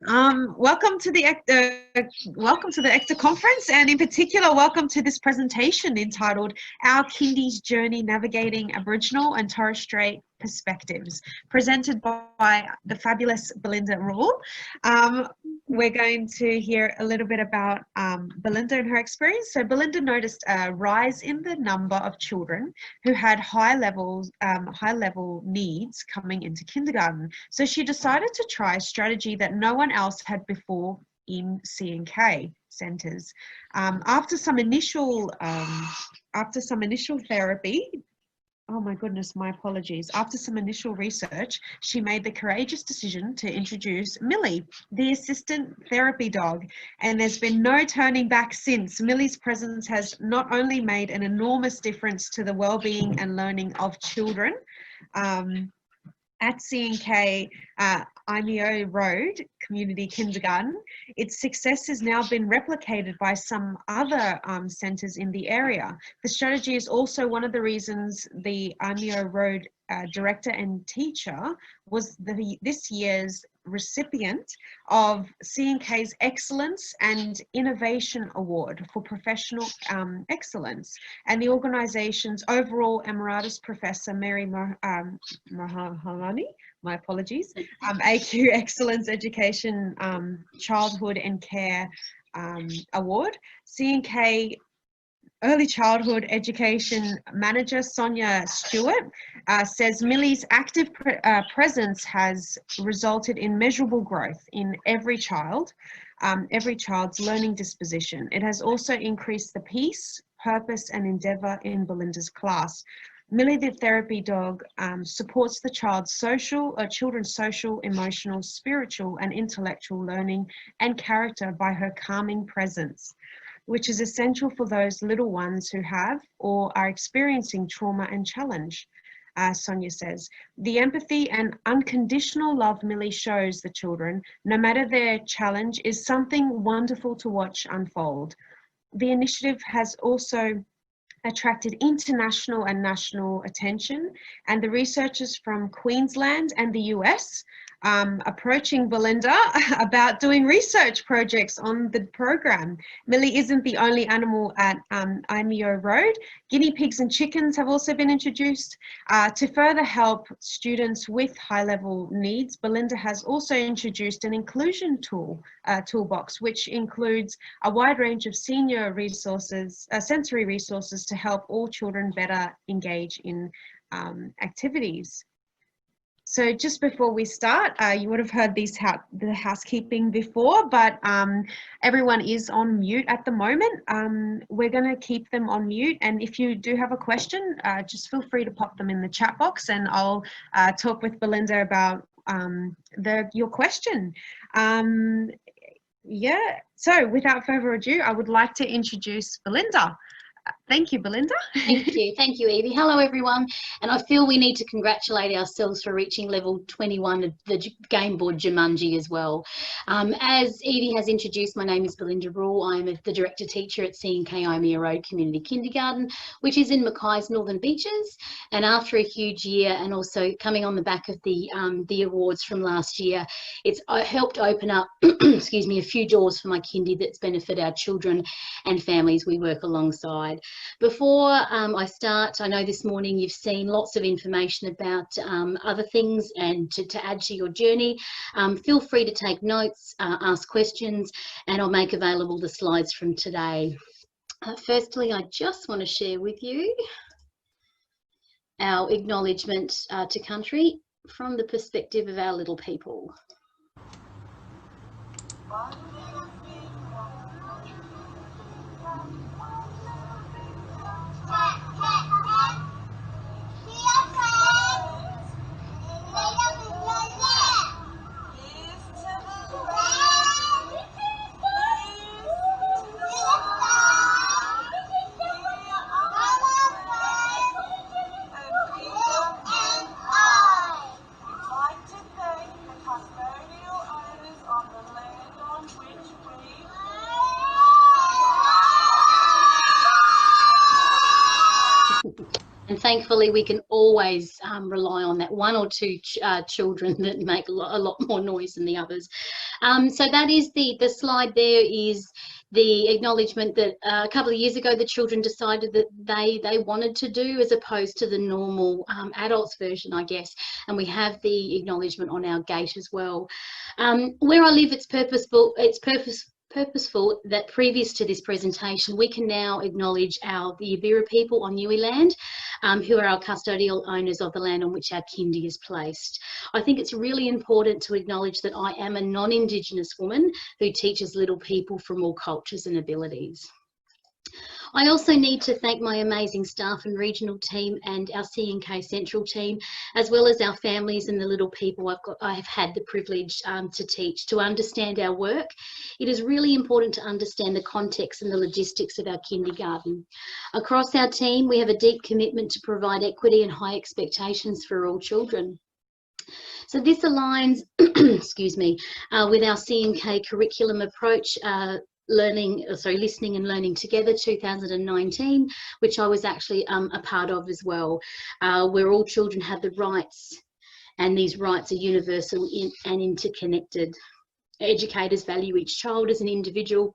Welcome to the ECTA conference, and in particular, welcome to this presentation entitled "Our Kindy's Journey Navigating Aboriginal and Torres Strait Perspectives," presented by the fabulous Belinda Rule. We're going to hear a little bit about Belinda and her experience. So Belinda noticed a rise in the number of children who had high-level needs coming into kindergarten. So she decided to try a strategy that no one else had before in C&K centres. After some initial therapy. Oh my goodness, my apologies. After some initial research, she made the courageous decision to introduce Millie, the assistant therapy dog, and there's been no turning back since. Millie's presence has not only made an enormous difference to the well-being and learning of children at C&K Eimeo Road Community Kindergarten, its success has now been replicated by some other centres in the area. The strategy is also one of the reasons the Eimeo Road director and teacher was this year's recipient of C&K's Excellence and Innovation Award for Professional Excellence, and the organisation's overall Emeritus Professor Mary Mahalani, my apologies, AQ Excellence Education Childhood and Care Award. C&K Early Childhood Education Manager Sonia Stewart says Millie's active presence has resulted in measurable growth in every child's learning disposition. It has also increased the peace, purpose and endeavour in Belinda's class. Millie, the therapy dog, supports the children's social, emotional, spiritual and intellectual learning and character by her calming presence, which is essential for those little ones who have or are experiencing trauma and challenge. Sonia says, the empathy and unconditional love Millie shows the children, no matter their challenge, is something wonderful to watch unfold. The initiative has also attracted international and national attention, and the researchers from Queensland and the US approaching Belinda about doing research projects on the program. Millie isn't the only animal at Eimeo Road. Guinea pigs and chickens have also been introduced. To further help students with high-level needs, Belinda has also introduced an inclusion toolbox, which includes a wide range of senior resources, sensory resources to help all children better engage in activities. So just before we start, you would have heard the housekeeping before, but everyone is on mute at the moment. We're going to keep them on mute, and if you do have a question, just feel free to pop them in the chat box, and I'll talk with Belinda about your question. Yeah, so without further ado, I would like to introduce Belinda. Thank you, Belinda. Thank you, Evie. Hello, everyone. And I feel we need to congratulate ourselves for reaching level 21 of the game board Jumanji as well. As Evie has introduced, my name is Belinda Rule. I'm the director teacher at C&K Eimeo Road Community Kindergarten, which is in Mackay's Northern Beaches. And after a huge year, and also coming on the back of the awards from last year, it's helped open up, excuse me, a few doors for my kindy that's benefit our children and families we work alongside. Before I start, I know this morning you've seen lots of information about other things, and to add to your journey, feel free to take notes, ask questions, and I'll make available the slides from today. Firstly, I just want to share with you our acknowledgement to country from the perspective of our little people. And thankfully, we can always rely on that one or two children that make a lot more noise than the others. So that is the slide there is the acknowledgement that a couple of years ago the children decided that they wanted to do, as opposed to the normal adults version, I guess. And we have the acknowledgement on our gate as well. Where I live, it's purposeful that previous to this presentation we can now acknowledge the Ibira people on Niue land, who are our custodial owners of the land on which our kindy is placed. I think it's really important to acknowledge that I am a non-Indigenous woman who teaches little people from all cultures and abilities. I also need to thank my amazing staff and regional team and our C&K Central team, as well as our families and the little people I have had the privilege to teach, to understand our work. It is really important to understand the context and the logistics of our kindergarten. Across our team, we have a deep commitment to provide equity and high expectations for all children. So this aligns, excuse me, with our C&K curriculum approach, Listening and Learning Together 2019, which I was actually a part of as well, where all children have the rights, and these rights are universal and interconnected. Educators value each child as an individual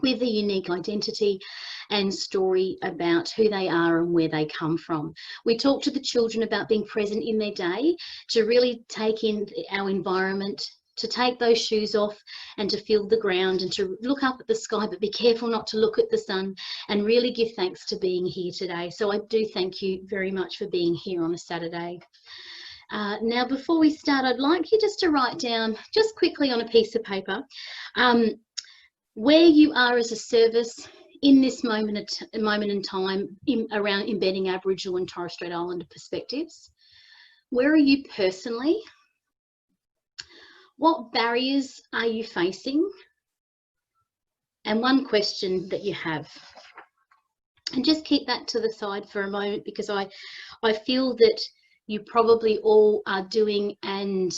with a unique identity and story about who they are and where they come from. We talk to the children about being present in their day, to really take in our environment, to take those shoes off and to feel the ground and to look up at the sky, but be careful not to look at the sun, and really give thanks to being here today. So I do thank you very much for being here on a Saturday. Now, before we start, I'd like you just to write down, just quickly on a piece of paper, where you are as a service in this moment in time around embedding Aboriginal and Torres Strait Islander perspectives. Where are you personally? What barriers are you facing? And one question that you have. And just keep that to the side for a moment, because I feel that you probably all are doing and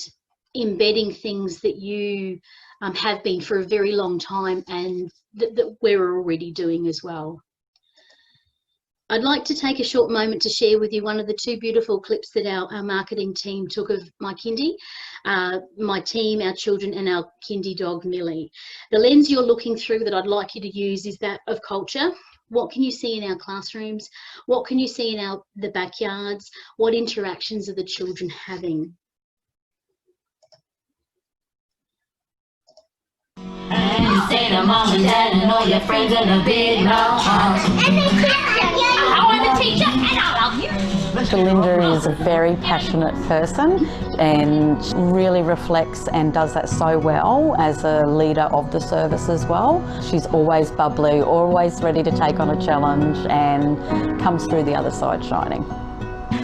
embedding things that you have been for a very long time, and that we're already doing as well. I'd like to take a short moment to share with you one of the two beautiful clips that our marketing team took of my kindy, my team, our children, and our kindy dog, Millie. The lens you're looking through that I'd like you to use is that of culture. What can you see in our classrooms? What can you see in the backyards? What interactions are the children having? And you say to mom and dad and all your friends in a big long house. And they teach you. I want to teach you and I love you. Belinda is a very passionate person and really reflects and does that so well as a leader of the service as well. She's always bubbly, always ready to take on a challenge, and comes through the other side shining.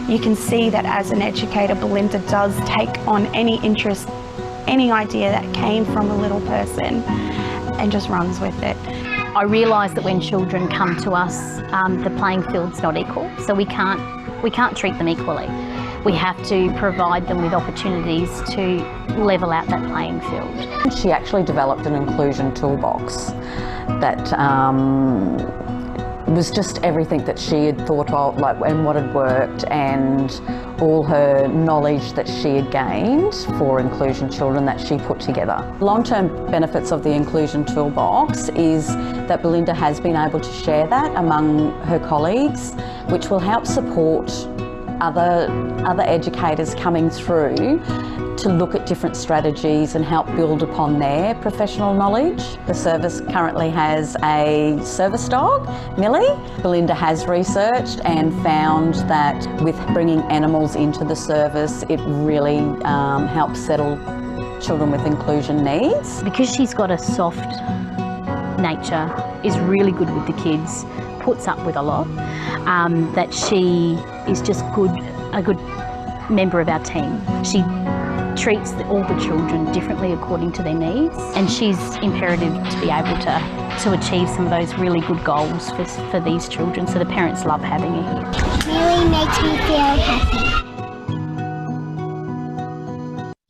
You can see that as an educator, Belinda does take on any interest, any idea that came from a little person, and just runs with it. I realise that when children come to us, the playing field's not equal, so we can't treat them equally. We have to provide them with opportunities to level out that playing field. She actually developed an inclusion toolbox that was just everything that she had thought of, and what had worked, and all her knowledge that she had gained for inclusion children that she put together. Long-term benefits of the inclusion toolbox is that Belinda has been able to share that among her colleagues, which will help support other educators coming through to look at different strategies and help build upon their professional knowledge. The service currently has a service dog, Millie. Belinda has researched and found that with bringing animals into the service, it really helps settle children with inclusion needs. Because she's got a soft nature, is really good with the kids, puts up with a lot, that she is just a good member of our team. She treats all the children differently according to their needs, and she's imperative to be able to achieve some of those really good goals for these children, so the parents love having her here. It really makes me feel happy.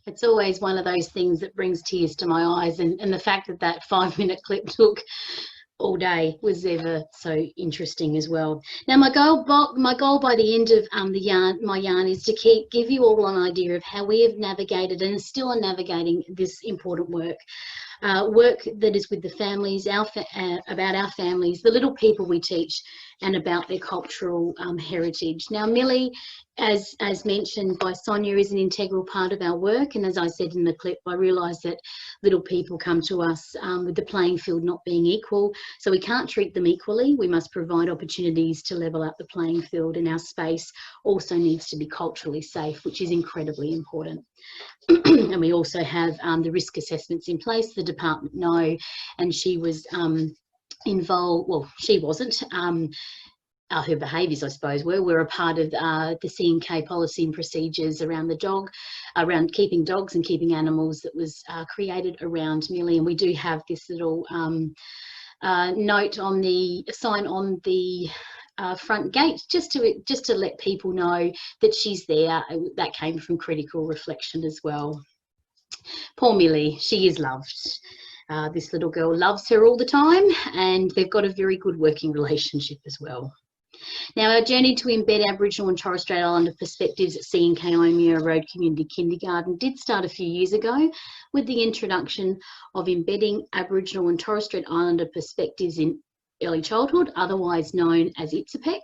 It's always one of those things that brings tears to my eyes, and the fact that 5-minute clip took all day was ever so interesting as well. Now, my goal by the end of my yarn is to give you all an idea of how we have navigated and still are navigating this important work. Work that is with the families, about our families, the little people we teach, and about their cultural heritage. Now, Millie, as mentioned by Sonia, is an integral part of our work, and as I said in the clip, I realise that little people come to us with the playing field not being equal, so we can't treat them equally. We must provide opportunities to level up the playing field, and our space also needs to be culturally safe, which is incredibly important. And we also have the risk assessments in place. The department know, and she was involved, well, she wasn't, her behaviours, I suppose, were a part of the C&K policy and procedures around around keeping dogs and keeping animals that was created around Millie. And we do have this little note on the sign on the front gate, just to let people know that she's there. That came from critical reflection as well. Poor Millie, she is loved. This little girl loves her all the time, and they've got a very good working relationship as well. Now, our journey to embed Aboriginal and Torres Strait Islander perspectives at C&K Eimeo Road Community Kindergarten did start a few years ago with the introduction of embedding Aboriginal and Torres Strait Islander perspectives in early childhood, otherwise known as ECTA.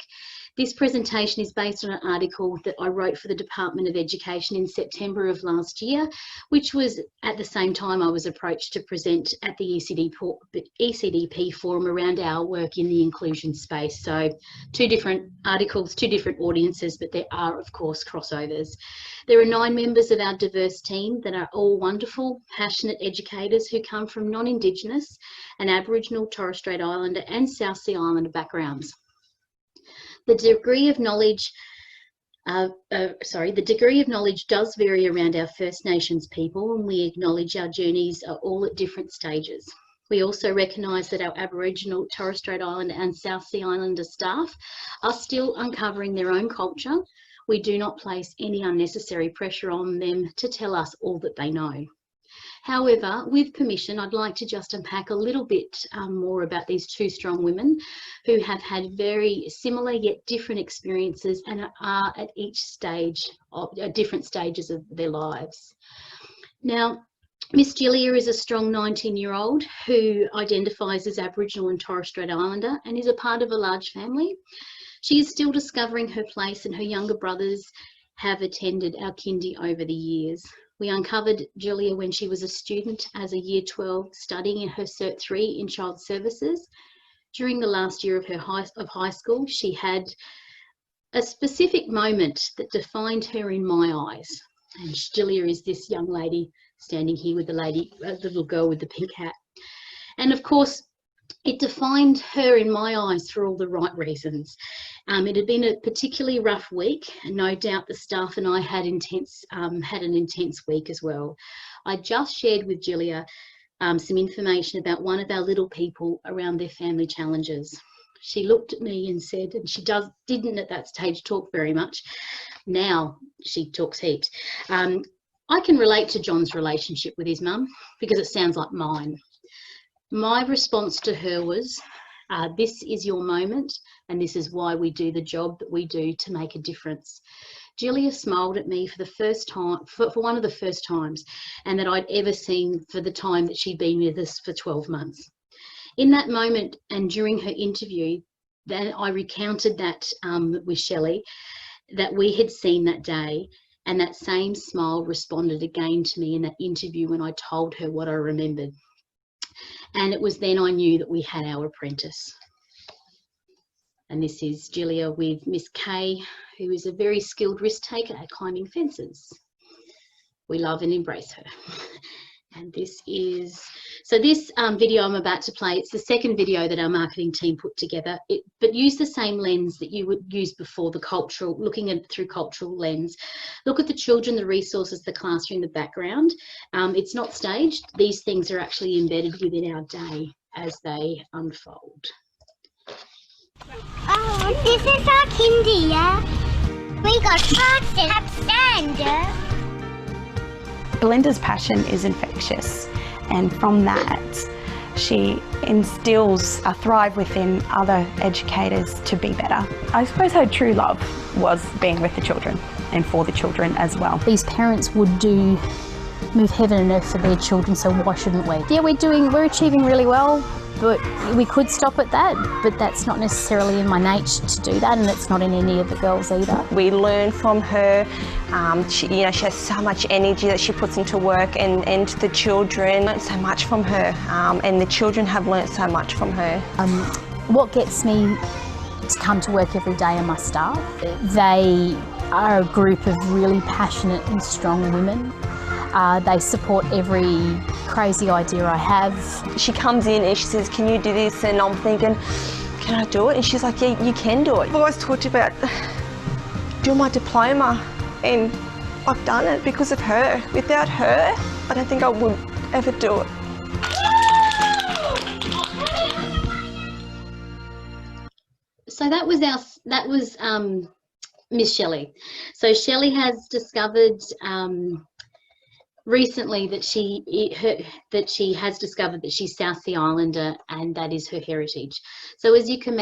This presentation is based on an article that I wrote for the Department of Education in September of last year, which was at the same time I was approached to present at the ECDP forum around our work in the inclusion space. So 2 different articles, 2 different audiences, but there are, of course, crossovers. There are 9 members of our diverse team that are all wonderful, passionate educators who come from non-Indigenous and Aboriginal, Torres Strait Islander and South Sea Islander backgrounds. The degree of knowledge does vary around our First Nations people, and we acknowledge our journeys are all at different stages. We also recognise that our Aboriginal, Torres Strait Islander and South Sea Islander staff are still uncovering their own culture. We do not place any unnecessary pressure on them to tell us all that they know. However, with permission, I'd like to just unpack a little bit more about these 2 strong women who have had very similar yet different experiences and are at each stage of different stages of their lives. Now, Miss Julia is a strong 19-year-old who identifies as Aboriginal and Torres Strait Islander and is a part of a large family. She is still discovering her place, and her younger brothers have attended our kindy over the years. We uncovered Julia when she was a student as a Year 12 studying in her Cert 3 in Child Services. During the last year of her high school, she had a specific moment that defined her in my eyes. And Julia is this young lady standing here with the little girl with the pink hat. And of course, it defined her in my eyes for all the right reasons. It had been a particularly rough week, and no doubt the staff and I had an intense week as well. I just shared with Julia some information about one of our little people around their family challenges. She looked at me and said, and she didn't at that stage talk very much. Now she talks heaps. I can relate to John's relationship with his mum because it sounds like mine. My response to her was, this is your moment, and this is why we do the job that we do to make a difference. Julia smiled at me for the first time, for one of the first times, and that I'd ever seen for the time that she'd been with us for 12 months. In that moment and during her interview, then I recounted that with Shelley, that we had seen that day, and that same smile responded again to me in that interview when I told her what I remembered. And it was then I knew that we had our apprentice. And this is Julia with Miss Kay, who is a very skilled risk taker at climbing fences. We love and embrace her. And this is, so this video I'm about to play, it's the second video that our marketing team put together, but use the same lens that you would use before, the cultural, looking at it through cultural lens. Look at the children, the resources, the classroom, the background. It's not staged. These things are actually embedded within our day as they unfold. Oh, this is our kindy, yeah? We got frogs and sand. Belinda's passion is infectious, and from that, She instills a thrive within other educators to be better. I suppose her true love was being with the children and for the children as well. These parents would move heaven and earth for their children, so why shouldn't we? Yeah, we're achieving really well, but we could stop at that, but that's not necessarily in my nature to do that, and it's not in any of the girls either. We learn from her. She has so much energy that she puts into work and the children learn so much from her, and the children have learnt so much from her. What gets me to come to work every day are my staff. They are a group of really passionate and strong women. They support every crazy idea I have. She comes in and she says, "Can you do this?" And I'm thinking, "Can I do it?" And she's like, "Yeah, you can do it." I've always talked about doing my diploma, and I've done it because of her. Without her, I don't think I would ever do it. So that was Miss Shelley. So Shelley has discovered recently that she has discovered that she's South Sea Islander, and that is her heritage. So as you can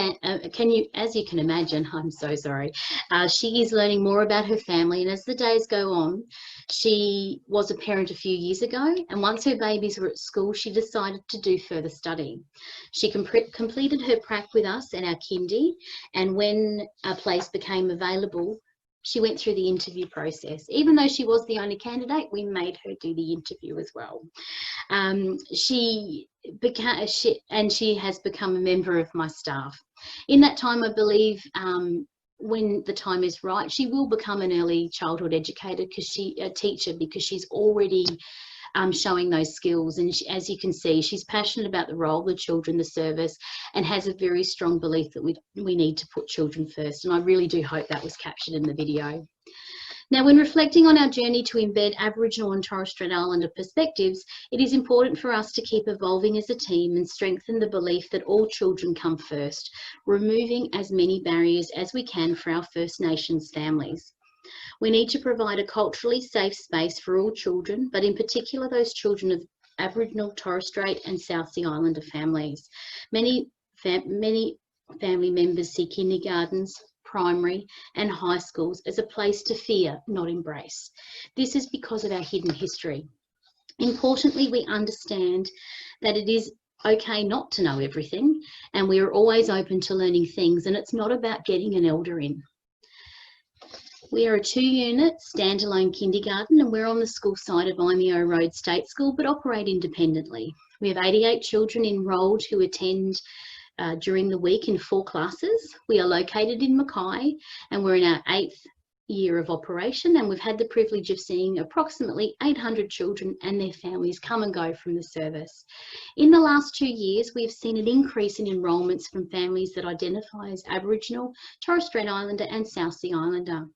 imagine, I'm so sorry, she is learning more about her family, and as the days go on, she was a parent a few years ago, and once her babies were at school, she decided to do further study. She completed her prac with us and our kindy, and when a place became available, she went through the interview process. Even though she was the only candidate, we made her do the interview as well. She has become a member of my staff. In that time, I believe, when the time is right, she will become an early childhood educator, a teacher, because she's already showing those skills, and as you can see, she's passionate about the role, the children, the service, and has a very strong belief that we need to put children first, and I really do hope that was captured in the video. Now, when reflecting on our journey to embed Aboriginal and Torres Strait Islander perspectives, it is important for us to keep evolving as a team and strengthen the belief that all children come first, removing as many barriers as we can for our First Nations families. We need to provide a culturally safe space for all children, but in particular those children of Aboriginal, Torres Strait and South Sea Islander families. Many family members see kindergartens, primary and high schools as a place to fear, not embrace. This is because of our hidden history. Importantly, we understand that it is okay not to know everything, and we are always open to learning things, and it's not about getting an elder in. We are a 2-unit standalone kindergarten, and we're on the school site of Eimeo Road State School, but operate independently. We have 88 children enrolled who attend during the week in 4 classes. We are located in Mackay, and we're in our 8th year of operation, and we've had the privilege of seeing approximately 800 children and their families come and go from the service. In the last 2 years, we've seen an increase in enrolments from families that identify as Aboriginal, Torres Strait Islander and South Sea Islander.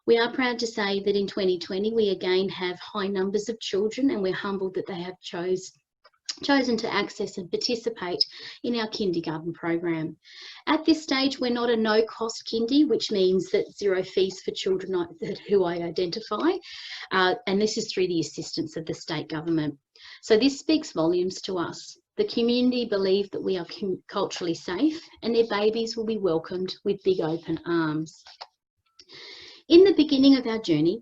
We are proud to say that in 2020 we again have high numbers of children, and we're humbled that they have chosen to access and participate in our kindergarten program. At this stage, we're not a no-cost kindy, which means that 0 fees for children who I identify, and this is through the assistance of the state government. So this speaks volumes to us. The community believe that we are culturally safe, and their babies will be welcomed with big open arms. In the beginning of our journey,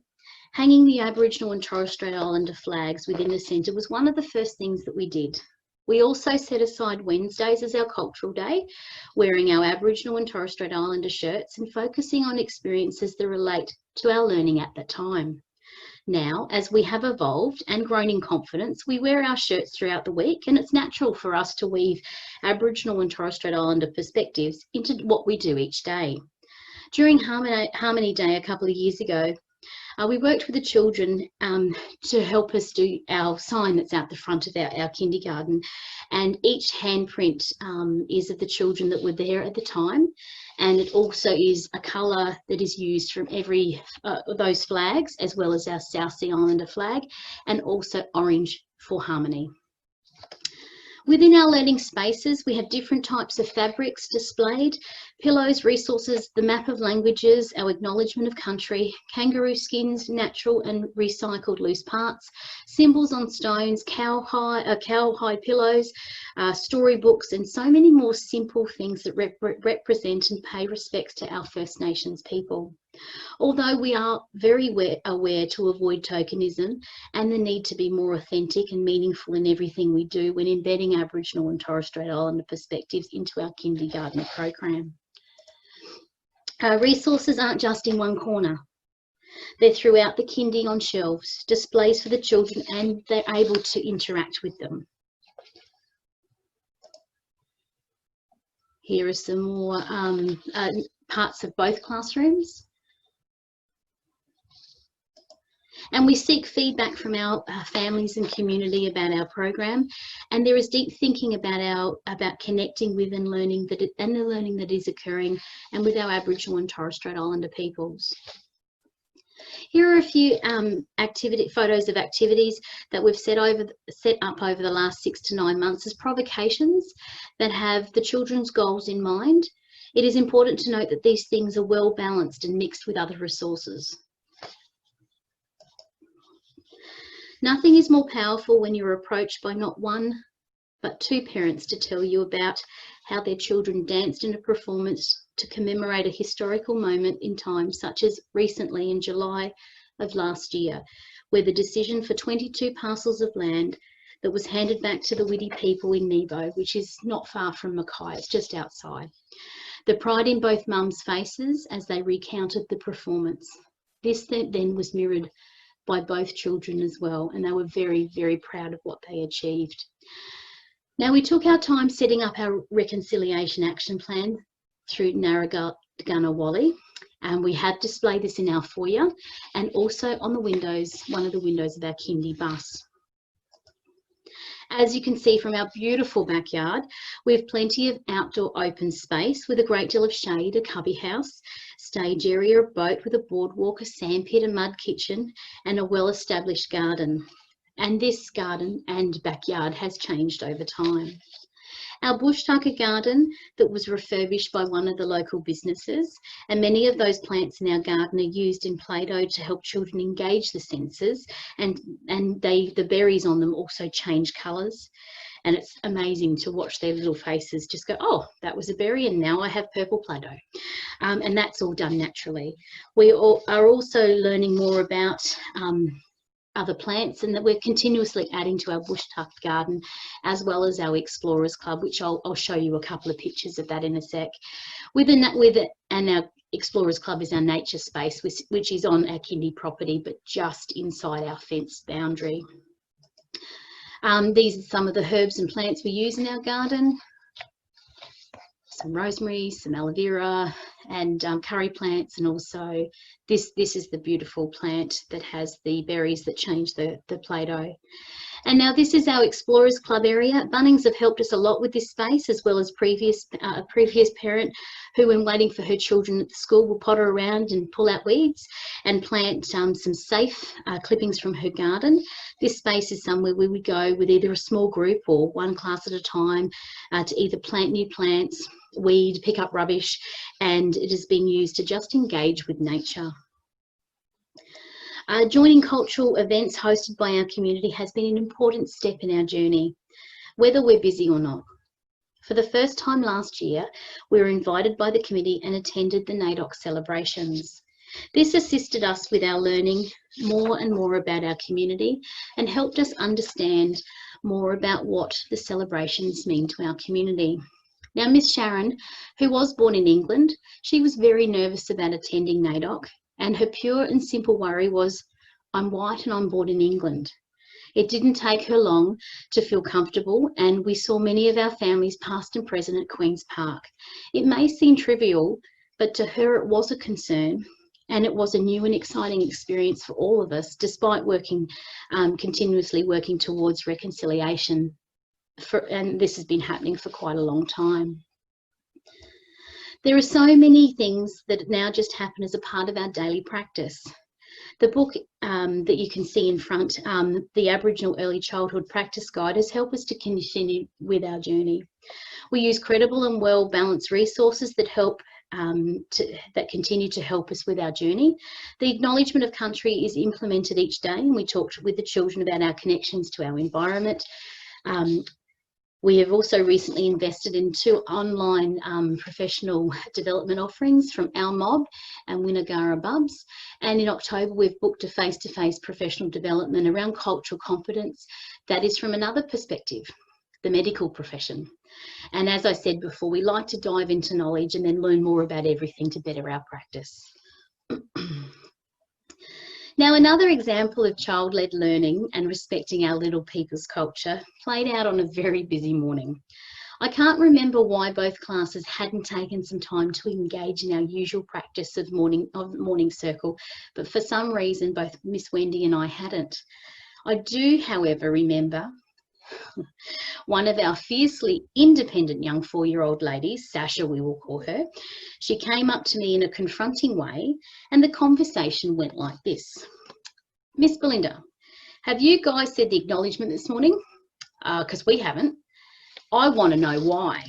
hanging the Aboriginal and Torres Strait Islander flags within the centre was one of the first things that we did. We also set aside Wednesdays as our cultural day, wearing our Aboriginal and Torres Strait Islander shirts and focusing on experiences that relate to our learning at that time. Now, as we have evolved and grown in confidence, we wear our shirts throughout the week, and it's natural for us to weave Aboriginal and Torres Strait Islander perspectives into what we do each day. During Harmony Day a couple of years ago, we worked with the children to help us do our sign that's out the front of our kindergarten, and each handprint is of the children that were there at the time, and it also is a colour that is used from every those flags, as well as our South Sea Islander flag, and also orange for Harmony. Within our learning spaces, we have different types of fabrics displayed: pillows, resources, the map of languages, our acknowledgement of country, kangaroo skins, natural and recycled loose parts, symbols on stones, cowhide pillows, storybooks, and so many more simple things that represent and pay respects to our First Nations people. Although we are very aware to avoid tokenism and the need to be more authentic and meaningful in everything we do when embedding Aboriginal and Torres Strait Islander perspectives into our kindergarten program. Resources aren't just in one corner. They're throughout the kindy on shelves, displays for the children, and they're able to interact with them. Here are some more parts of both classrooms. And we seek feedback from our families and community about our program, and there is deep thinking about connecting with and learning the learning that is occurring, and with our Aboriginal and Torres Strait Islander peoples. Here are a few photos of activities that we've set up over the last 6 to 9 months as provocations that have the children's goals in mind. It is important to note that these things are well balanced and mixed with other resources. Nothing is more powerful when you're approached by not one, but 2 parents to tell you about how their children danced in a performance to commemorate a historical moment in time, such as recently in July of last year, where the decision for 22 parcels of land that was handed back to the Widi people in Nebo, which is not far from Mackay, it's just outside. The pride in both mums' faces as they recounted the performance. This then was mirrored by both children as well, and they were very, very proud of what they achieved. Now, we took our time setting up our reconciliation action plan through Narragansett, and we have displayed this in our foyer and also on the windows, one of the windows of our kindy bus. As you can see from our beautiful backyard, we have plenty of outdoor open space with a great deal of shade, a cubby house, stage area, a boat with a boardwalk, a sandpit, a mud kitchen, and a well-established garden. And this garden and backyard has changed over time. Our bush tucker garden that was refurbished by one of the local businesses, and many of those plants in our garden are used in Play-Doh to help children engage the senses, and the berries on them also change colours, and it's amazing to watch their little faces just go, oh, that was a berry and now I have purple Play-Doh, and that's all done naturally. We are also learning more about other plants, and that we're continuously adding to our bush tucked garden, as well as our Explorers Club, which I'll show you a couple of pictures of that in a sec. And our Explorers Club is our nature space, which is on our kindy property, but just inside our fenced boundary. These are some of the herbs and plants we use in our garden. Some rosemary, some aloe vera, and curry plants, and also this is the beautiful plant that has the berries that change the Play-Doh. And now this is our Explorers Club area. Bunnings have helped us a lot with this space, as well as a previous parent who, when waiting for her children at the school, will potter around and pull out weeds and plant some safe clippings from her garden. This space is somewhere we would go with either a small group or one class at a time to either plant new plants, weed, pick up rubbish, and it has been used to just engage with nature. Joining cultural events hosted by our community has been an important step in our journey, whether we're busy or not. For the first time last year, we were invited by the committee and attended the NAIDOC celebrations. This assisted us with our learning more and more about our community and helped us understand more about what the celebrations mean to our community. Now, Miss Sharon, who was born in England, she was very nervous about attending NAIDOC, and her pure and simple worry was, I'm white and I'm born in England. It didn't take her long to feel comfortable, and we saw many of our families past and present at Queen's Park. It may seem trivial, but to her it was a concern, and it was a new and exciting experience for all of us, despite continuously working towards reconciliation. And this has been happening for quite a long time. There are so many things that now just happen as a part of our daily practice. The book that you can see in front, the Aboriginal Early Childhood Practice Guide, has helped us to continue with our journey. We use credible and well-balanced resources that help that continue to help us with our journey. The acknowledgement of country is implemented each day, and we talked with the children about our connections to our environment. We have also recently invested in 2 online professional development offerings from Our Mob and Winnagara Bubs. And in October, we've booked a face-to-face professional development around cultural competence that is from another perspective, the medical profession. And as I said before, we like to dive into knowledge and then learn more about everything to better our practice. Now, another example of child-led learning and respecting our little people's culture played out on a very busy morning. I can't remember why both classes hadn't taken some time to engage in our usual practice of morning circle, but for some reason, both Miss Wendy and I hadn't. I do, however, remember one of our fiercely independent young 4-year-old ladies, Sasha we will call her, she came up to me in a confronting way, and the conversation went like this. Miss Belinda, have you guys said the acknowledgement this morning? Because we haven't. I want to know why.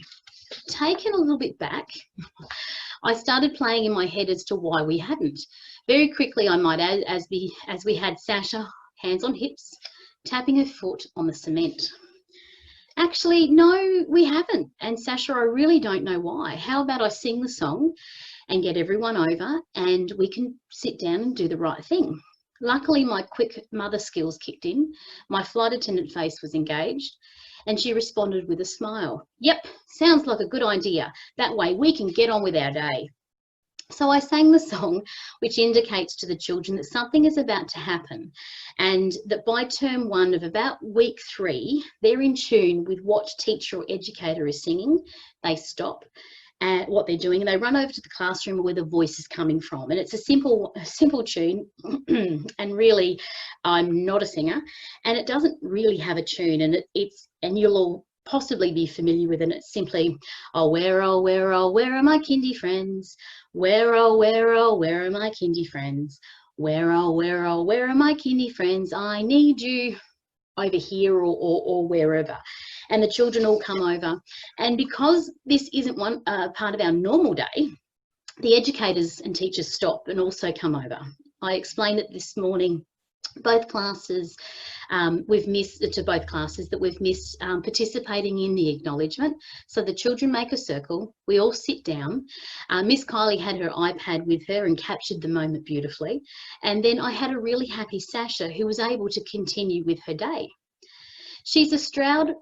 Taken a little bit back, I started playing in my head as to why we hadn't. Very quickly, I might add, as we had Sasha, hands on hips, tapping her foot on the cement. Actually, no, we haven't. And Sasha, I really don't know why. How about I sing the song and get everyone over and we can sit down and do the right thing. Luckily, my quick mother skills kicked in. My flight attendant face was engaged and she responded with a smile. Yep, sounds like a good idea. That way we can get on with our day. So I sang the song, which indicates to the children that something is about to happen and that by term 1 of about week 3, they're in tune with what teacher or educator is singing. They stop at what they're doing and they run over to the classroom where the voice is coming from. And it's a simple tune and really, I'm not a singer and it doesn't really have a tune and and you'll all possibly be familiar with it. It's simply, oh, where are my kindy friends? Where are my kindy friends? Where are my kindy friends? I need you over here or wherever. And the children all come over. And because this isn't one part of our normal day, the educators and teachers stop and also come over. I explained it this morning. Both classes, we've missed participating in the acknowledgement. So the children make a circle, we all sit down. Miss Kylie had her iPad with her and captured the moment beautifully. And then I had a really happy Sasha who was able to continue with her day. She's a strong,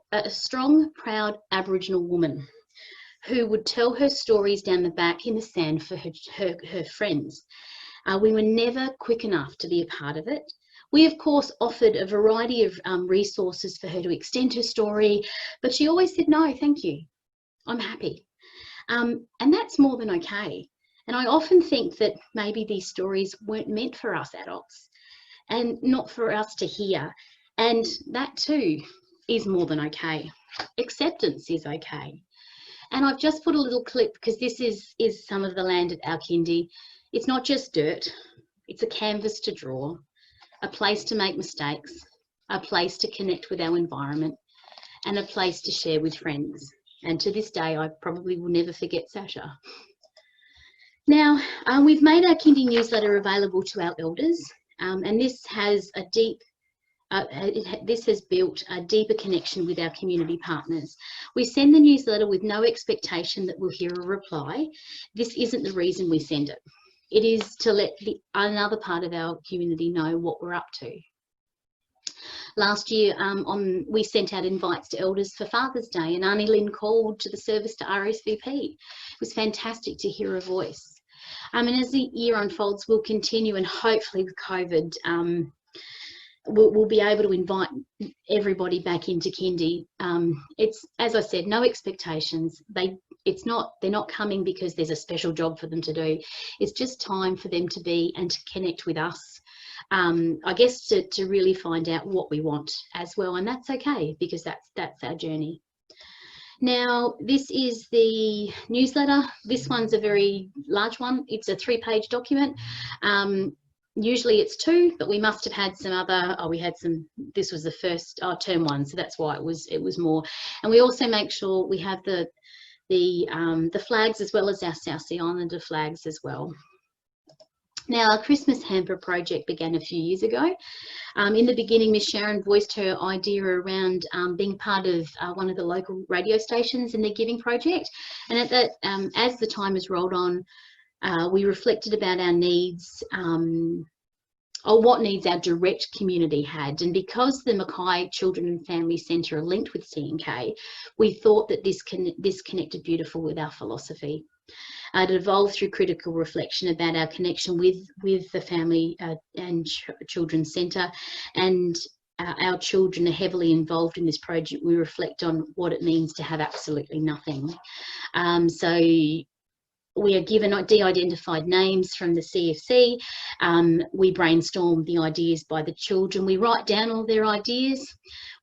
proud Aboriginal woman who would tell her stories down the back in the sand for her friends. We were never quick enough to be a part of it. We, of course, offered a variety of resources for her to extend her story, but she always said, no, thank you, I'm happy. And that's more than okay. And I often think that maybe these stories weren't meant for us adults and not for us to hear. And that too is more than okay. Acceptance is okay. And I've just put a little clip because this is some of the land at our kindy. It's not just dirt, it's a canvas to draw, a place to make mistakes, a place to connect with our environment, and a place to share with friends. And to this day, I probably will never forget Sasha. Now, we've made our kindy newsletter available to our elders, and this has built a deeper connection with our community partners. We send the newsletter with no expectation that we'll hear a reply. This isn't the reason we send it. It is to let another part of our community know what we're up to. Last year, we sent out invites to elders for Father's Day, and Auntie Lynn called to the service to RSVP. It was fantastic to hear her voice. And as the year unfolds, we'll continue, and hopefully with COVID, we'll be able to invite everybody back into kindy. It's, as I said, no expectations. They're not coming because there's a special job for them to do. It's just time for them to be and to connect with us. I guess to really find out what we want as well, and that's okay because that's our journey. Now, this is the newsletter. This one's a very large one. It's a 3-page document. Usually it's 2, but we must have had some other, this was the first term 1, so that's why it was more. And we also make sure we have the flags as well as our South Sea Islander flags as well. Now, our Christmas hamper project began a few years ago. In the beginning, Miss Sharon voiced her idea around being part of one of the local radio stations in their giving project. And at that, as the time has rolled on, we reflected about our needs, or what needs our direct community had. And because the Mackay Children and Family Centre are linked with C&K, we thought that this connected beautiful with our philosophy. It evolved through critical reflection about our connection with the Family and Children's Centre, and our children are heavily involved in this project. We reflect on what it means to have absolutely nothing. So we are given de-identified names from the CFC. We brainstorm the ideas by the children. We write down all their ideas.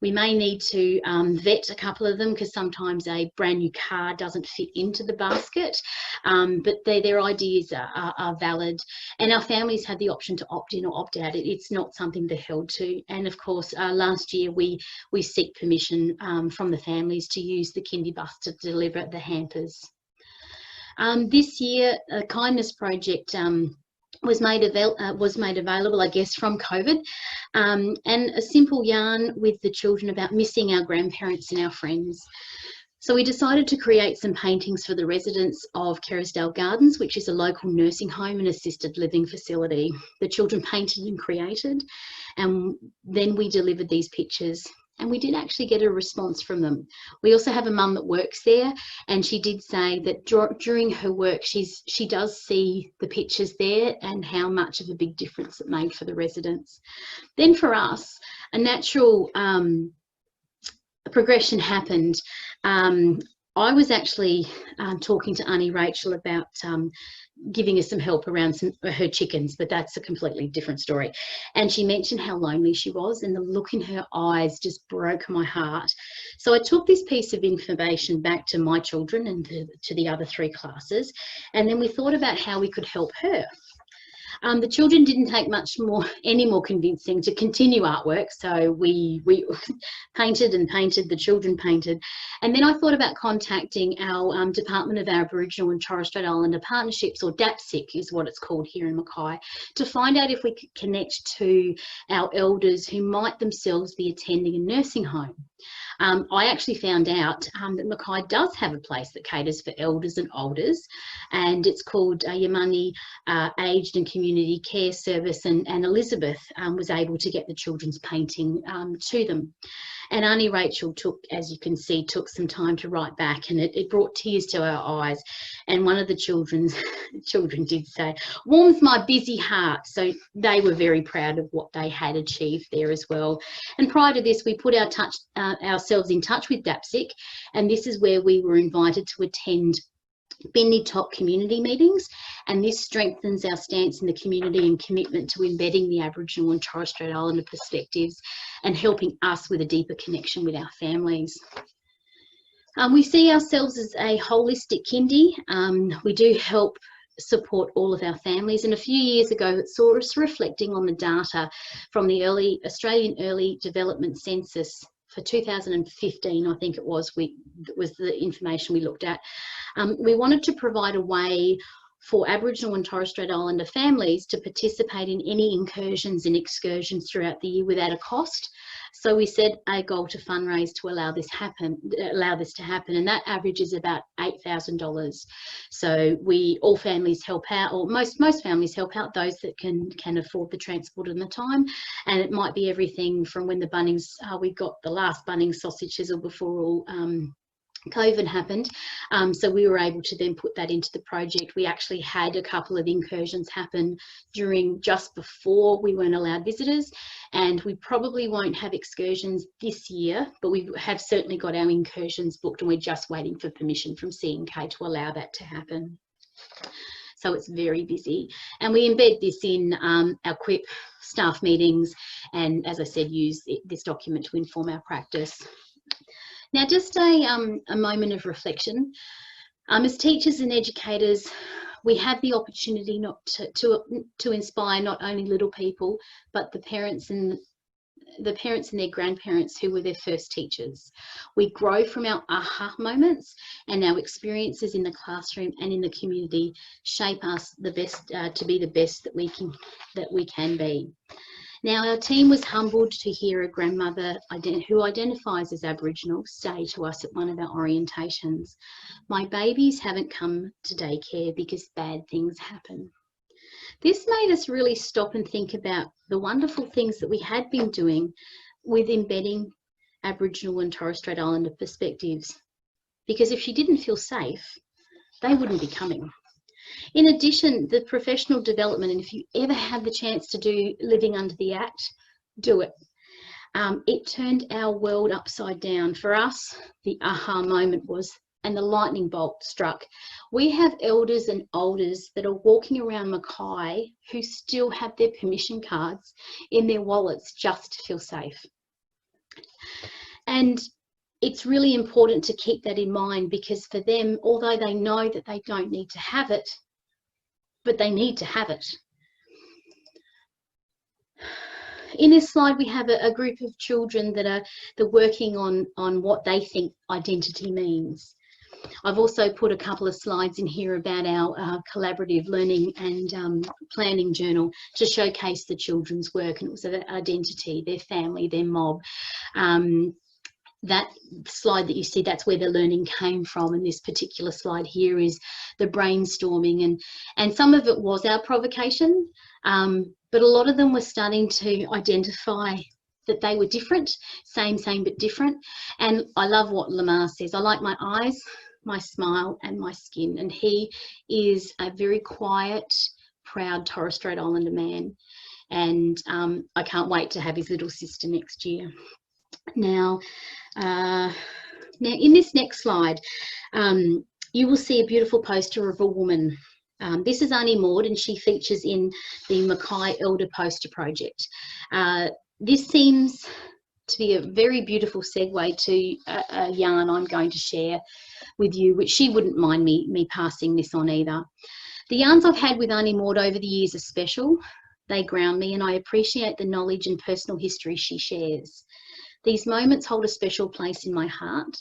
We may need to vet a couple of them because sometimes a brand new car doesn't fit into the basket, but their ideas are valid. And our families have the option to opt in or opt out. It's not something they're held to. And of course, last year we seek permission from the families to use the kindy bus to deliver the hampers. This year, a kindness project was made available, I guess, from COVID, and a simple yarn with the children about missing our grandparents and our friends. So we decided to create some paintings for the residents of Kerrisdale Gardens, which is a local nursing home and assisted living facility. The children painted and created, and then we delivered these pictures. And we did actually get a response from them. We also have a mum that works there, and she did say that during her work, she does see the pictures there and how much of a big difference it made for the residents. Then for us, a natural progression happened. I was actually talking to Auntie Rachel about giving us some help around her chickens, but that's a completely different story. And she mentioned how lonely she was, and the look in her eyes just broke my heart. So I took this piece of information back to my children and to the other 3 classes, and then we thought about how we could help her. The children didn't take any more convincing to continue artwork, so we painted and painted, the children painted. And then I thought about contacting our Department of Aboriginal and Torres Strait Islander Partnerships, or DAPSIC is what it's called here in Mackay, to find out if we could connect to our elders who might themselves be attending a nursing home. I actually found out that Mackay does have a place that caters for elders and olders, and it's called Yamani Aged and Community Care Service, and Elizabeth was able to get the children's painting to them. And Auntie Rachel took some time to write back, and it brought tears to our eyes. And one of the children did say, "Warms my busy heart." So they were very proud of what they had achieved there as well. And prior to this, we put ourselves in touch with DAPSIC, and this is where we were invited to attend Bindi Top community meetings, and this strengthens our stance in the community and commitment to embedding the Aboriginal and Torres Strait Islander perspectives and helping us with a deeper connection with our families. We see ourselves as a holistic kindy. We do help support all of our families, and a few years ago it saw us reflecting on the data from the Australian Early Development Census for 2015, I think it was the information we looked at. We wanted to provide a way for Aboriginal and Torres Strait Islander families to participate in any incursions and excursions throughout the year without a cost. So we set a goal to fundraise to allow this to happen, and that average is about $8,000. So all families help out, or most families help out those that can afford the transport and the time. And it might be everything from when the Bunnings, we got the last Bunnings sausage sizzle before all COVID happened, so we were able to then put that into the project. We actually had a couple of incursions happen just before we weren't allowed visitors, and we probably won't have excursions this year, but we have certainly got our incursions booked, and we're just waiting for permission from C&K to allow that to happen. So it's very busy, and we embed this in our QUIP staff meetings, and as I said, use this document to inform our practice. Now, just a moment of reflection. As teachers and educators, we have the opportunity not to inspire not only little people, but the parents and their grandparents who were their first teachers. We grow from our aha moments, and our experiences in the classroom and in the community shape us the best to be the best that we can be. Now, our team was humbled to hear a grandmother who identifies as Aboriginal say to us at one of our orientations, "My babies haven't come to daycare because bad things happen." This made us really stop and think about the wonderful things that we had been doing with embedding Aboriginal and Torres Strait Islander perspectives. Because if she didn't feel safe, they wouldn't be coming. In addition, the professional development, and if you ever have the chance to do Living Under the Act, do it. It turned our world upside down. For us, the aha moment was, and the lightning bolt struck. We have elders and elders that are walking around Mackay who still have their permission cards in their wallets just to feel safe. And it's really important to keep that in mind, because for them, although they know that they don't need to have it, but they need to have it. In this slide, we have a group of children that are working on what they think identity means. I've also put a couple of slides in here about our collaborative learning and planning journal to showcase the children's work, and it was about identity, their family, their mob. That slide that you see, that's where the learning came from, and this particular slide here is the brainstorming, and some of it was our provocation, but a lot of them were starting to identify that they were different, same but different. And I love what Lamar says, "I like my eyes, my smile and my skin," and he is a very quiet, proud Torres Strait Islander man, and I can't wait to have his little sister next year. Now in this next slide, you will see a beautiful poster of a woman. This is Annie Maud, and she features in the Mackay Elder Poster Project. This seems to be a very beautiful segue to a yarn I'm going to share with you, which she wouldn't mind me passing this on either. The yarns I've had with Annie Maud over the years are special. They ground me, and I appreciate the knowledge and personal history she shares. These moments hold a special place in my heart.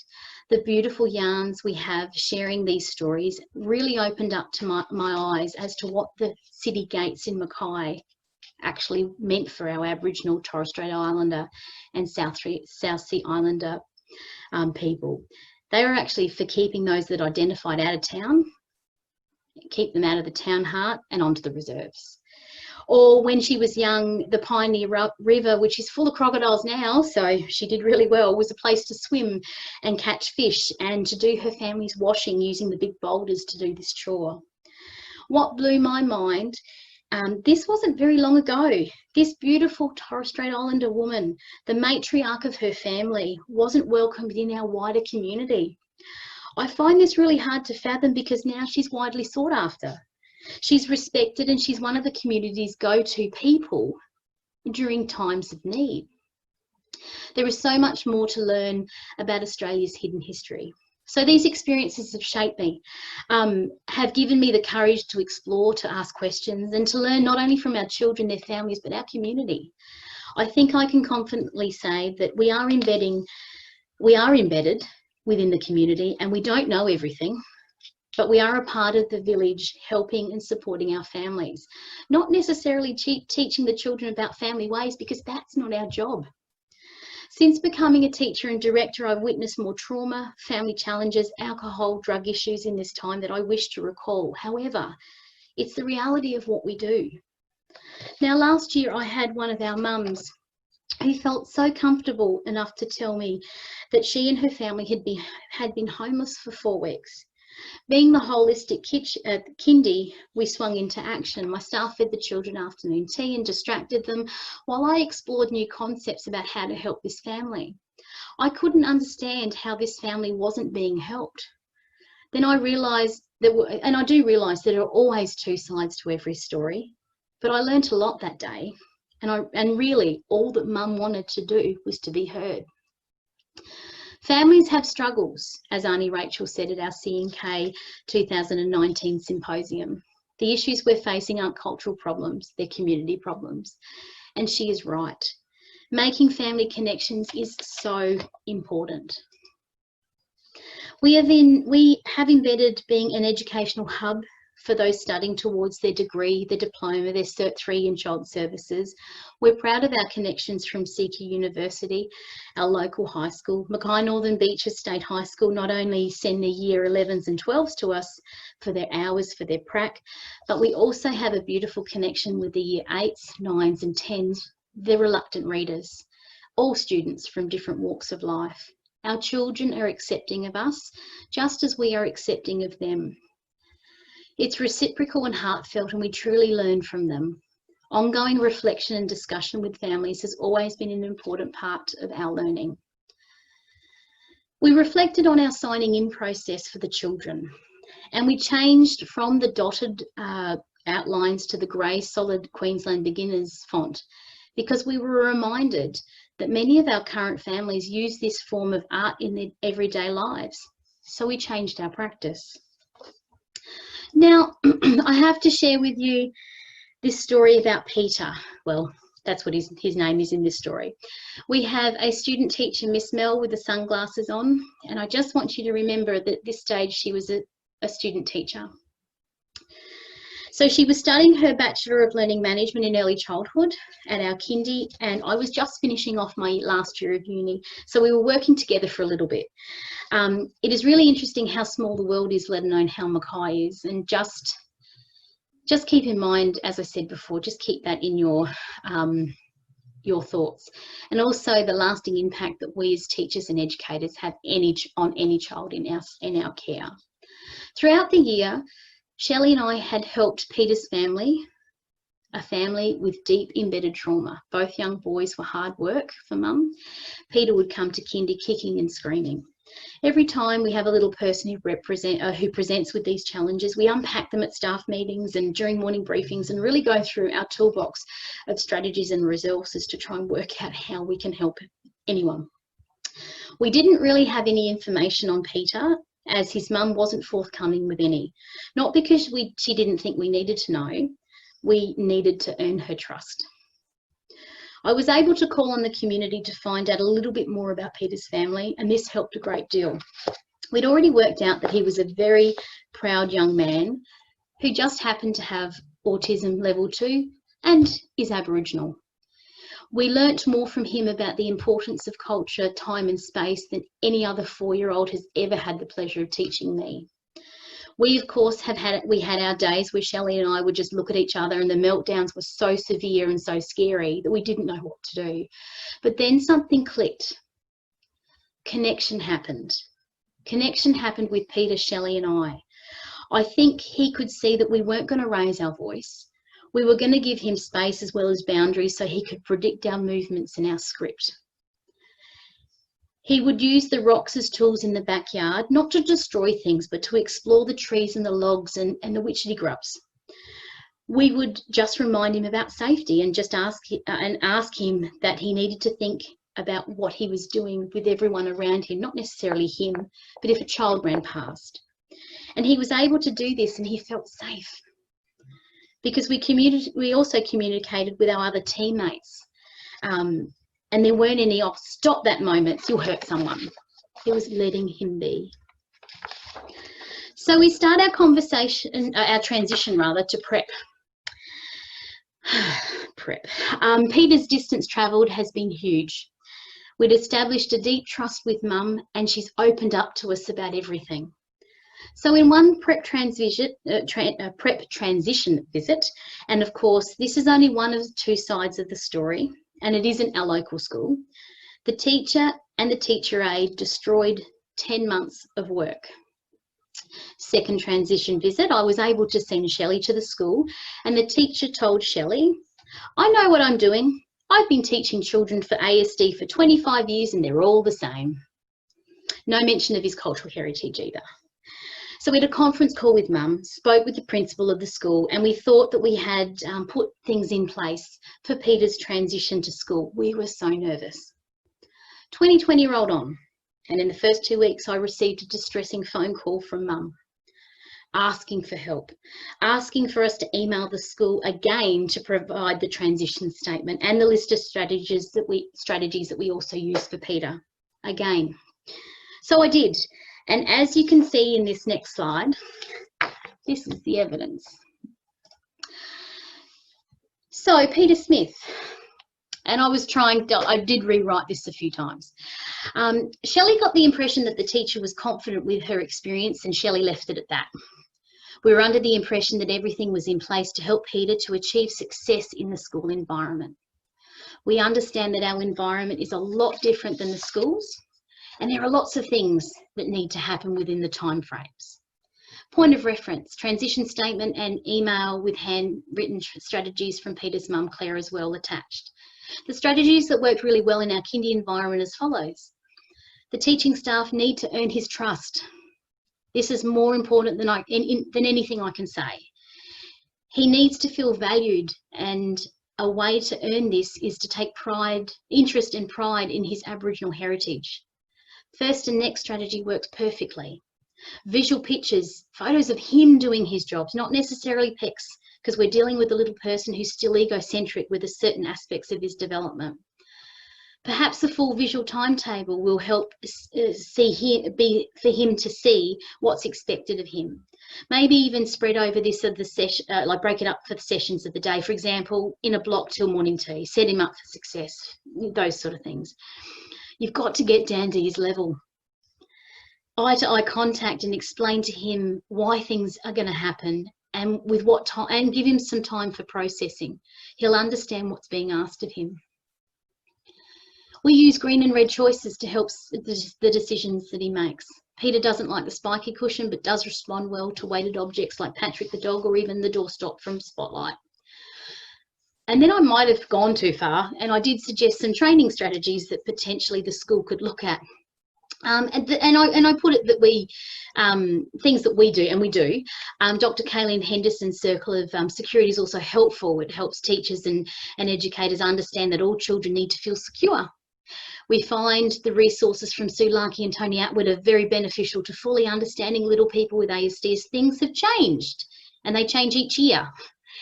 The beautiful yarns we have sharing these stories really opened up to my eyes as to what the city gates in Mackay actually meant for our Aboriginal, Torres Strait Islander and South Sea Islander people. They were actually for keeping those that identified out of town, keep them out of the town heart and onto the reserves. Or when she was young, the Pioneer River, which is full of crocodiles now, so she did really well, was a place to swim and catch fish and to do her family's washing using the big boulders to do this chore. What blew my mind, this wasn't very long ago. This beautiful Torres Strait Islander woman, the matriarch of her family, wasn't welcomed in our wider community. I find this really hard to fathom because now she's widely sought after. She's respected, and she's one of the community's go-to people during times of need. There is so much more to learn about Australia's hidden history. So these experiences have shaped me, have given me the courage to explore, to ask questions, and to learn not only from our children, their families, but our community. I think I can confidently say that we are embedded within the community, and we don't know everything. But we are a part of the village, helping and supporting our families. Not necessarily teaching the children about family ways, because that's not our job. Since becoming a teacher and director, I've witnessed more trauma, family challenges, alcohol, drug issues in this time that I wish to recall. However, it's the reality of what we do. Now, last year I had one of our mums who felt so comfortable enough to tell me that she and her family had been homeless for 4 weeks. Being the holistic kindy, we swung into action. My staff fed the children afternoon tea and distracted them while I explored new concepts about how to help this family. I couldn't understand how this family wasn't being helped. Then I realised that, and I do realise there are always two sides to every story, but I learnt a lot that day, and really all that Mum wanted to do was to be heard. Families have struggles, as Auntie Rachel said at our C&K 2019 symposium. The issues we're facing aren't cultural problems, they're community problems. And she is right. Making family connections is so important. We have embedded being an educational hub for those studying towards their degree, their diploma, their Cert 3 in Child Services. We're proud of our connections from ECTA University, our local high school. Mackay Northern Beaches State High School not only send their year 11s and 12s to us for their hours, for their prac, but we also have a beautiful connection with the year 8s, 9s and 10s, the reluctant readers, all students from different walks of life. Our children are accepting of us, just as we are accepting of them. It's reciprocal and heartfelt, and we truly learn from them. Ongoing reflection and discussion with families has always been an important part of our learning. We reflected on our signing in process for the children, and we changed from the dotted outlines to the grey solid Queensland Beginners font, because we were reminded that many of our current families use this form of art in their everyday lives. So we changed our practice. Now, I have to share with you this story about Peter. Well, that's what his name is in this story. We have a student teacher, Miss Mel, with the sunglasses on, and I just want you to remember that at this stage she was a student teacher. So she was studying her Bachelor of Learning Management in Early Childhood at our kindy, and I was just finishing off my last year of uni, so we were working together for a little bit. It is really interesting how small the world is, let alone how Mackay is, and just keep in mind, as I said before, just keep that in your thoughts, and also the lasting impact that we as teachers and educators have on any child in our care. Throughout the year, Shelley and I had helped Peter's family, a family with deep embedded trauma. Both young boys were hard work for mum. Peter would come to kindy kicking and screaming. Every time we have a little person who presents with these challenges, we unpack them at staff meetings and during morning briefings and really go through our toolbox of strategies and resources to try and work out how we can help anyone. We didn't really have any information on Peter, as his mum wasn't forthcoming with any. Not because she didn't think we needed to know, we needed to earn her trust. I was able to call on the community to find out a little bit more about Peter's family, and this helped a great deal. We'd already worked out that he was a very proud young man who just happened to have autism level 2 and is Aboriginal. We learnt more from him about the importance of culture, time and space than any other 4-year-old has ever had the pleasure of teaching me. We, of course, had our days where Shelley and I would just look at each other, and the meltdowns were so severe and so scary that we didn't know what to do. But then something clicked. Connection happened. Connection happened with Peter, Shelley and I. I think he could see that we weren't going to raise our voice. We were going to give him space as well as boundaries so he could predict our movements and our script. He would use the rocks as tools in the backyard, not to destroy things, but to explore the trees and the logs and the witchetty grubs. We would just remind him about safety and just ask him that he needed to think about what he was doing with everyone around him, not necessarily him, but if a child ran past. And he was able to do this, and he felt safe. Because we also communicated with our other teammates, and there weren't any, oh, stop that moment, you'll hurt someone. It was letting him be. So we start our transition to prep. Peter's distance travelled has been huge. We'd established a deep trust with mum, and she's opened up to us about everything. So in one prep transition visit, and of course this is only one of the two sides of the story, and it isn't our local school, the teacher and the teacher aide destroyed 10 months of work. Second transition visit, I was able to send Shelley to the school, and the teacher told Shelley, I know what I'm doing. I've been teaching children for ASD for 25 years and they're all the same. No mention of his cultural heritage either. So we had a conference call with mum, spoke with the principal of the school, and we thought that we had put things in place for Peter's transition to school. We were so nervous. 2020 rolled on, and in the first 2 weeks I received a distressing phone call from mum. asking for help, asking for us to email the school again to provide the transition statement and the list of strategies that we also use for Peter again. So I did, and as you can see in this next slide, this is the evidence. So Peter Smith, and I did rewrite this a few times. Shelley got the impression that the teacher was confident with her experience, and Shelley left it at that. We were under the impression that everything was in place to help Peter to achieve success in the school environment. We understand that our environment is a lot different than the schools, and there are lots of things that need to happen within the time frames. Point of reference, transition statement and email with handwritten strategies from Peter's mum, Claire, as well attached. The strategies that worked really well in our kindy environment as follows. The teaching staff need to earn his trust. This is more important than anything I can say. He needs to feel valued, and a way to earn this is to take interest and pride in his Aboriginal heritage. First and next strategy works perfectly. Visual pictures, photos of him doing his jobs, not necessarily pics, because we're dealing with a little person who's still egocentric with certain aspects of his development. Perhaps the full visual timetable will help for him to see what's expected of him. Maybe even spread over this of the session, like break it up for the sessions of the day. For example, in a block till morning tea, set him up for success, those sort of things. You've got to get down to his level. Eye-to-eye contact and explain to him why things are going to happen and with what time, and give him some time for processing. He'll understand what's being asked of him. We use green and red choices to help the decisions that he makes. Peter doesn't like the spiky cushion, but does respond well to weighted objects like Patrick the dog or even the doorstop from Spotlight. And then I might have gone too far, and I did suggest some training strategies that potentially the school could look at. And I put it that we, things that we do, and we do. Dr. Kayleen Henderson's Circle of Security is also helpful. It helps teachers and educators understand that all children need to feel secure. We find the resources from Sue Larkey and Tony Atwood are very beneficial to fully understanding little people with ASD as things have changed, and they change each year.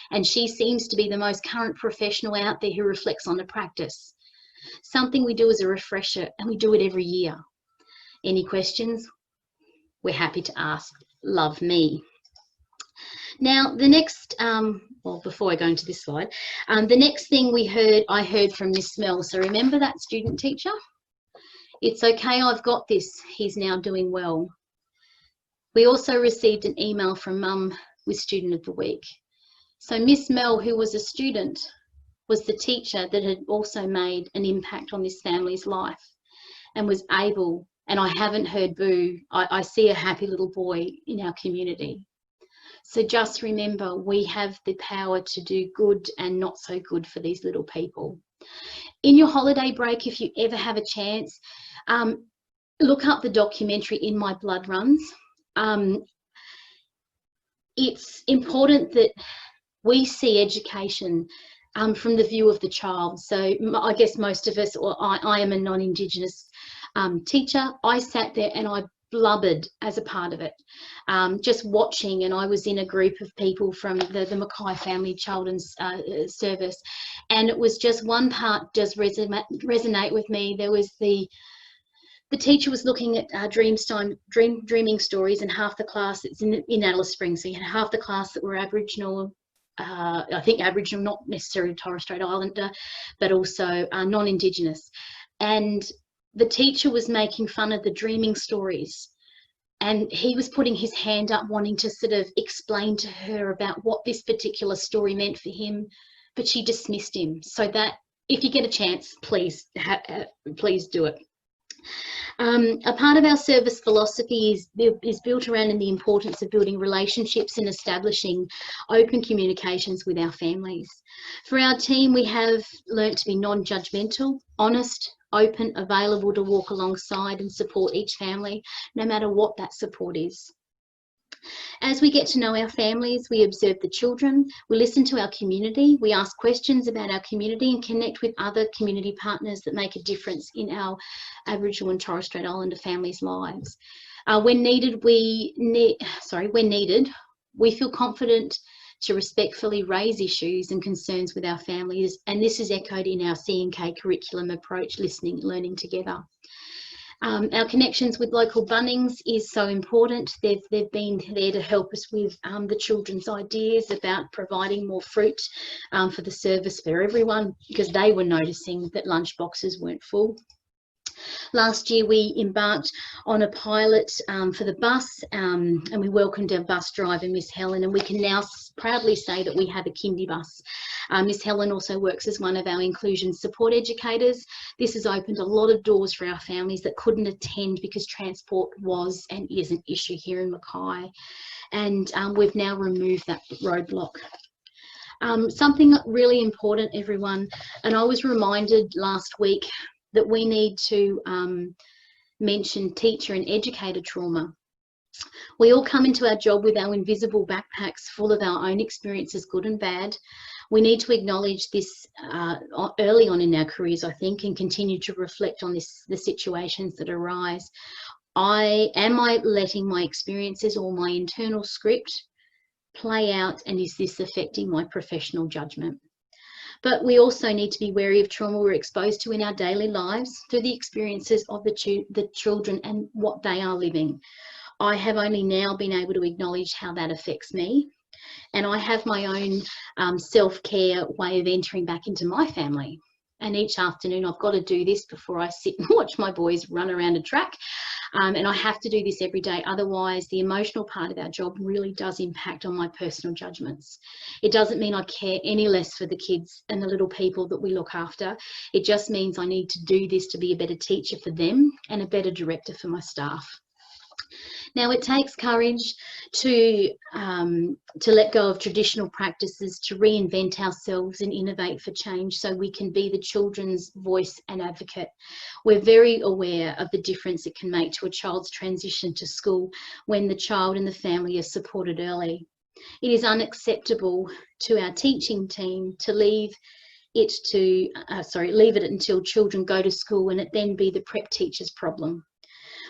And she seems to be the most current professional out there who reflects on the practice. Something we do as a refresher, and we do it every year. Any questions? We're happy to ask. Love me. Now, the next, well, before I go into this slide, the next thing I heard from Miss Mel. So remember that student teacher? It's okay, I've got this. He's now doing well. We also received an email from Mum with Student of the Week. So Miss Mel, who was a student, was the teacher that had also made an impact on this family's life and was able, and I haven't heard boo, I see a happy little boy in our community. So just remember, we have the power to do good and not so good for these little people. In your holiday break, if you ever have a chance, look up the documentary In My Blood Runs. It's important that we see education from the view of the child. So I guess most of us, or I am a non-Indigenous teacher. I sat there and I blubbered as a part of it, just watching, and I was in a group of people from the Mackay Family Children's Service, and it was just one part does resonate with me. There was the teacher was looking at dreaming stories, and half the class, it's in Alice Springs, so you had half the class that were Aboriginal, I think Aboriginal, not necessarily Torres Strait Islander, but also non-Indigenous. And the teacher was making fun of the dreaming stories, and he was putting his hand up wanting to sort of explain to her about what this particular story meant for him, but she dismissed him. So that if you get a chance, please do it. A part of our service philosophy is built around the importance of building relationships and establishing open communications with our families. For our team, we have learnt to be non-judgmental, honest, open, available to walk alongside and support each family, no matter what that support is. As we get to know our families, we observe the children, we listen to our community, we ask questions about our community and connect with other community partners that make a difference in our Aboriginal and Torres Strait Islander families' lives. When needed, we feel confident to respectfully raise issues and concerns with our families, and this is echoed in our C&K curriculum approach, listening, learning together. Our connections with local Bunnings is so important. They've been there to help us with the children's ideas about providing more fruit for the service for everyone, because they were noticing that lunch boxes weren't full. Last year we embarked on a pilot for the bus, and we welcomed our bus driver, Miss Helen, and we can now proudly say that we have a kindy bus. Miss Helen also works as one of our inclusion support educators. This has opened a lot of doors for our families that couldn't attend because transport was and is an issue here in Mackay, and we've now removed that roadblock. Something really important, everyone, and I was reminded last week that we need to mention teacher and educator trauma. We all come into our job with our invisible backpacks full of our own experiences, good and bad. We need to acknowledge this early on in our careers, I think, and continue to reflect on the situations that arise. Am I letting my experiences or my internal script play out, and is this affecting my professional judgment? But we also need to be wary of trauma we're exposed to in our daily lives through the experiences of the children and what they are living. I have only now been able to acknowledge how that affects me, and I have my own self-care way of entering back into my family. And each afternoon I've got to do this before I sit and watch my boys run around a track. And I have to do this every day, otherwise the emotional part of our job really does impact on my personal judgments. It doesn't mean I care any less for the kids and the little people that we look after. It just means I need to do this to be a better teacher for them and a better director for my staff. Now, it takes courage to let go of traditional practices, to reinvent ourselves and innovate for change so we can be the children's voice and advocate. We're very aware of the difference it can make to a child's transition to school when the child and the family are supported early. It is unacceptable to our teaching team to leave it until children go to school and it then be the prep teacher's problem.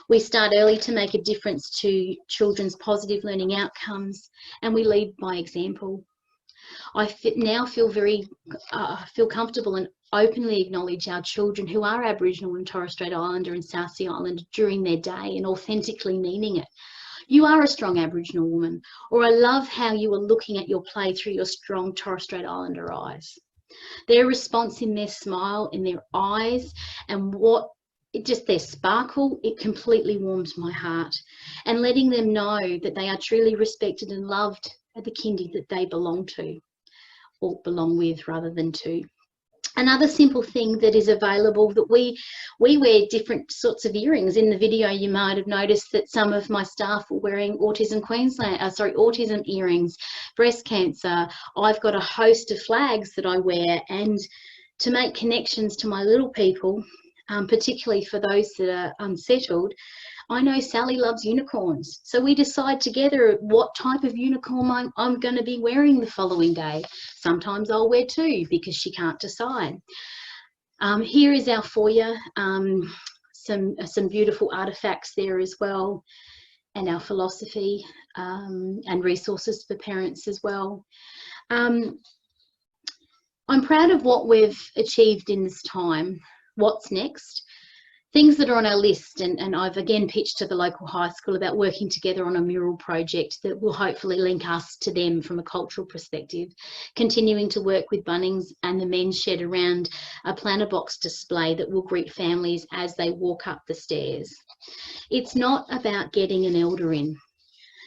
We start early to make a difference to children's positive learning outcomes, and we lead by example. I now feel comfortable and openly acknowledge our children who are Aboriginal and Torres Strait Islander and South Sea Islander during their day and authentically meaning it. You are a strong Aboriginal woman, or I love how you are looking at your play through your strong Torres Strait Islander eyes. Their response in their smile, in their eyes, and their sparkle, it completely warms my heart. And letting them know that they are truly respected and loved at the kindy that they belong to, or belong with rather than to. Another simple thing that is available, that we wear different sorts of earrings. In the video you might have noticed that some of my staff were wearing autism earrings, breast cancer. I've got a host of flags that I wear, and to make connections to my little people, particularly for those that are unsettled. I know Sally loves unicorns, so we decide together what type of unicorn I'm going to be wearing the following day. Sometimes I'll wear two because she can't decide. Here is our foyer, some beautiful artefacts there as well, and our philosophy and resources for parents as well. I'm proud of what we've achieved in this time. What's next? Things that are on our list, and I've again pitched to the local high school about working together on a mural project that will hopefully link us to them from a cultural perspective, continuing to work with Bunnings and the men's shed around a planter box display that will greet families as they walk up the stairs. It's not about getting an elder in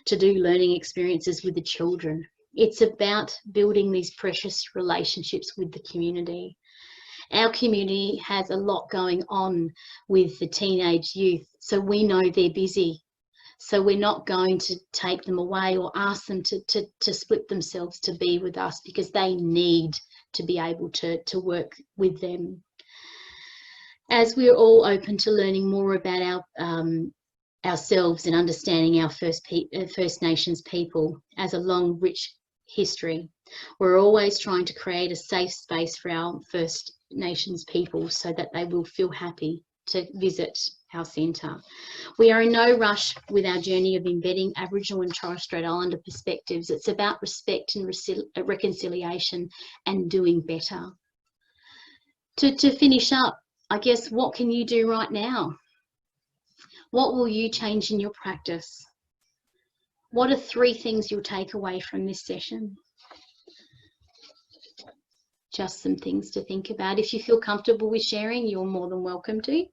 to do learning experiences with the children. It's about building these precious relationships with the community. Our community has a lot going on with the teenage youth, so we know they're busy. So we're not going to take them away or ask them to split themselves to be with us, because they need to be able to work with them. As we're all open to learning more about ourselves and understanding our First Nations people as a long, rich history, we're always trying to create a safe space for our First Nations people so that they will feel happy to visit our centre. We are in no rush with our journey of embedding Aboriginal and Torres Strait Islander perspectives. It's about respect and reconciliation and doing better. To finish up, I guess, what can you do right now? What will you change in your practice? What are 3 things you'll take away from this session? Just some things to think about. If you feel comfortable with sharing, you're more than welcome to.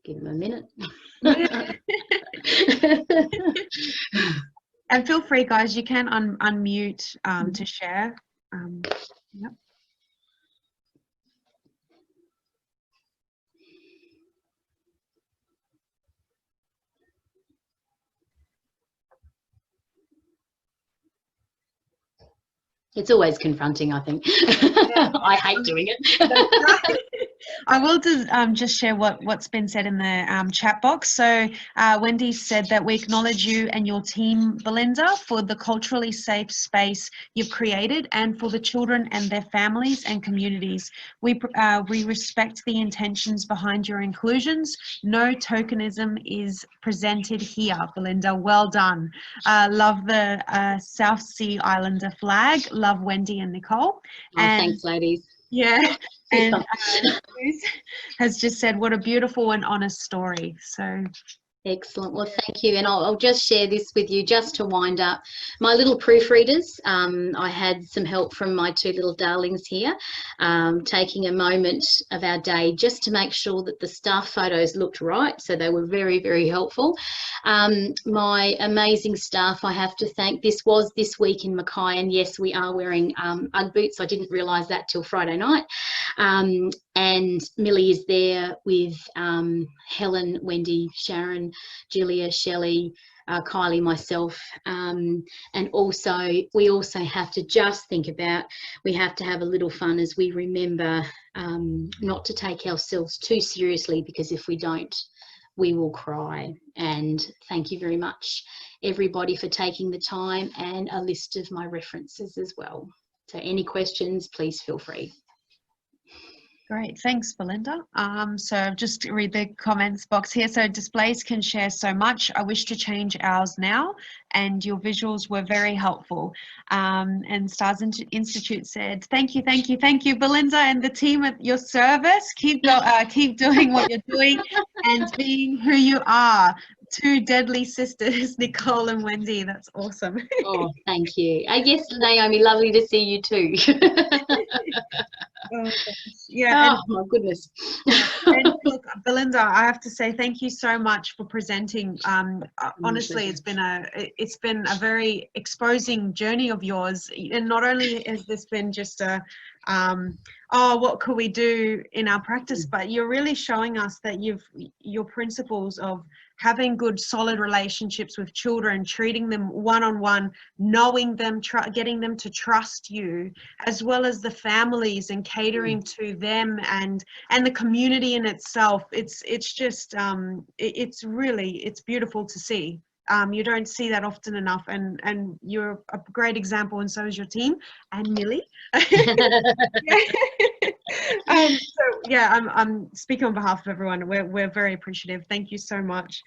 Give them a minute. And feel free, guys, you can unmute to share. Yep. It's always confronting, I think. I hate doing it. I will just share what's been said in the chat box. So Wendy said that we acknowledge you and your team, Belinda, for the culturally safe space you've created and for the children and their families and communities. We respect the intentions behind your inclusions. No tokenism is presented here, Belinda. Well done. Love the South Sea Islander flag. Love Wendy and Nicole. Thanks, ladies. Yeah, and has just said, what a beautiful and honest story. So excellent. Well, thank you. And I'll just share this with you just to wind up. My little proofreaders, I had some help from my 2 little darlings here, taking a moment of our day just to make sure that the staff photos looked right. So they were very, very helpful. My amazing staff, I have to thank. This was this week in Mackay, and yes, we are wearing Ugg boots. I didn't realise that till Friday night. And Millie is there with Helen, Wendy, Sharon, Julia, Shelley, Kylie, myself, and also we also have to just think about, we have to have a little fun as we remember not to take ourselves too seriously, because if we don't, we will cry. And thank you very much, everybody, for taking the time, and a list of my references as well. So any questions, please feel free. Great, thanks, Belinda. So just to read the comments box here. So displays can share so much. I wish to change ours now, and your visuals were very helpful. And Stars Institute said, thank you, Belinda and the team at your service. Keep doing what you're doing and being who you are. 2 deadly sisters, Nicole and Wendy. That's awesome. Oh, thank you. Yes, Naomi, lovely to see you too. Yeah. Oh, my goodness. And look, Belinda, I have to say thank you so much for presenting. Honestly, it's been a very exposing journey of yours, and not only has this been just a what could we do in our practice, but you're really showing us that your principles of having good solid relationships with children, treating them one-on-one, knowing them, getting them to trust you, as well as the families and catering to them and the community in itself. It's just it's beautiful to see. You don't see that often enough, and you're a great example, and so is your team and Millie. So yeah, I'm speaking on behalf of everyone. We're very appreciative. Thank you so much.